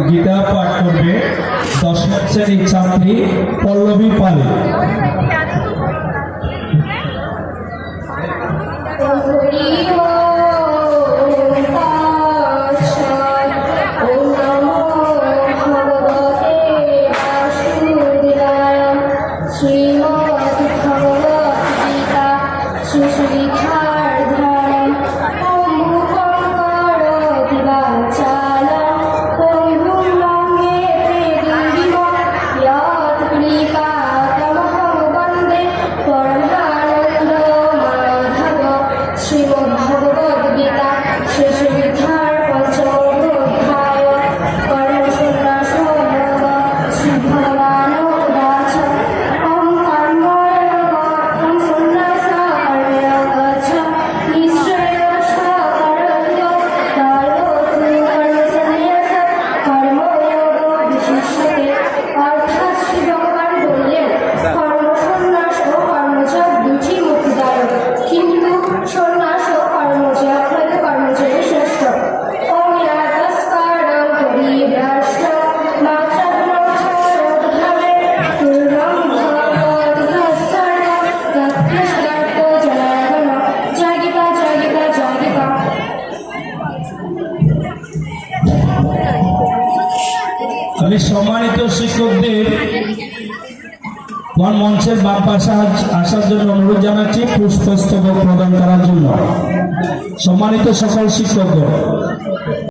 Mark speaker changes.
Speaker 1: গীতা পাঠ করবে দশম শ্রেণীর ছাত্রী পল্লবী পাল। আমি সম্মানিত শিক্ষকদের মঞ্চের বাম পাশে আসার জন্য অনুরোধ জানাচ্ছি পুষ্পস্তবক প্রদান করার জন্য। সম্মানিত সকল শিক্ষকগণ।